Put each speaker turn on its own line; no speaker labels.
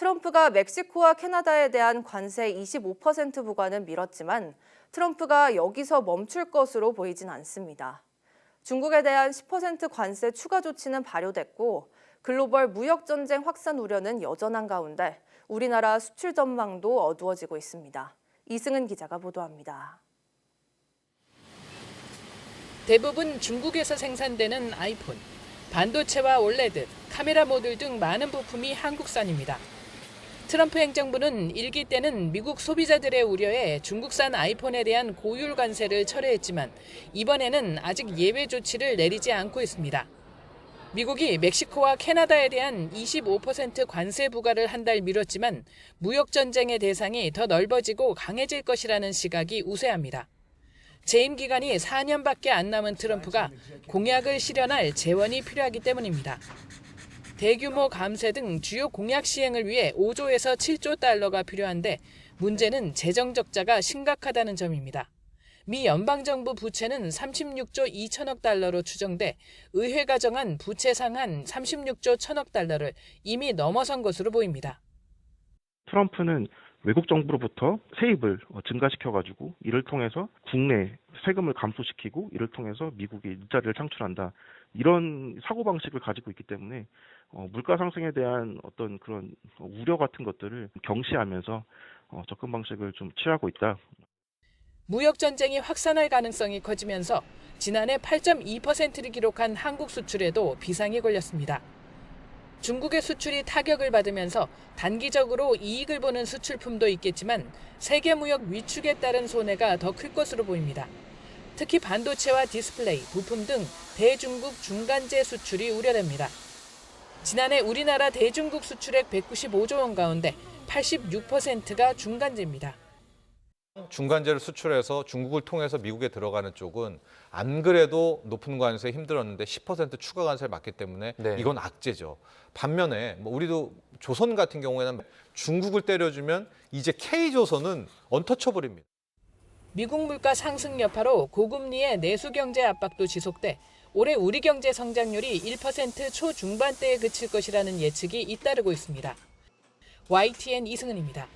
트럼프가 멕시코와 캐나다에 대한 관세 25% 부과는 미뤘지만 트럼프가 여기서 멈출 것으로 보이진 않습니다. 중국에 대한 10% 관세 추가 조치는 발효됐고 글로벌 무역 전쟁 확산 우려는 여전한 가운데 우리나라 수출 전망도 어두워지고 있습니다. 이승은 기자가 보도합니다.
대부분 중국에서 생산되는 아이폰, 반도체와 올레드, 카메라 모듈 등 많은 부품이 한국산입니다. 트럼프 행정부는 일기 때는 미국 소비자들의 우려에 중국산 아이폰에 대한 고율 관세를 철회했지만 이번에는 아직 예외 조치를 내리지 않고 있습니다. 미국이 멕시코와 캐나다에 대한 25% 관세 부과를 한 달 미뤘지만 무역 전쟁의 대상이 더 넓어지고 강해질 것이라는 시각이 우세합니다. 재임 기간이 4년밖에 안 남은 트럼프가 공약을 실현할 재원이 필요하기 때문입니다. 대규모 감세 등 주요 공약 시행을 위해 5조에서 7조 달러가 필요한데 문제는 재정 적자가 심각하다는 점입니다. 미 연방정부 부채는 36조 2천억 달러로 추정돼 의회가 정한 부채 상한 36조 1천억 달러를 이미 넘어선 것으로 보입니다.
트럼프는 외국 정부로부터 세입을 증가시켜가지고 이를 통해서 국내 세금을 감소시키고 이를 통해서 미국에 일자리를 창출한다. 이런 사고방식을 가지고 있기 때문에 물가 상승에 대한 어떤 그런 우려 같은 것들을 경시하면서 접근 방식을 좀 취하고 있다.
무역 전쟁이 확산할 가능성이 커지면서 지난해 8.2%를 기록한 한국 수출에도 비상이 걸렸습니다. 중국의 수출이 타격을 받으면서 단기적으로 이익을 보는 수출품도 있겠지만 세계 무역 위축에 따른 손해가 더 클 것으로 보입니다. 특히 반도체와 디스플레이, 부품 등 대중국 중간재 수출이 우려됩니다. 지난해 우리나라 대중국 수출액 195조 원 가운데 86%가 중간재입니다.
중간재를 수출해서 중국을 통해서 미국에 들어가는 쪽은 안 그래도 높은 관세에 힘들었는데 10% 추가 관세를 받기 때문에 이건 악재죠. 반면에 우리도 조선 같은 경우에는 중국을 때려주면 이제 K조선은 언터처블입니다.
미국 물가 상승 여파로 고금리의 내수 경제 압박도 지속돼 올해 우리 경제 성장률이 1% 초중반대에 그칠 것이라는 예측이 잇따르고 있습니다. YTN 이승은입니다.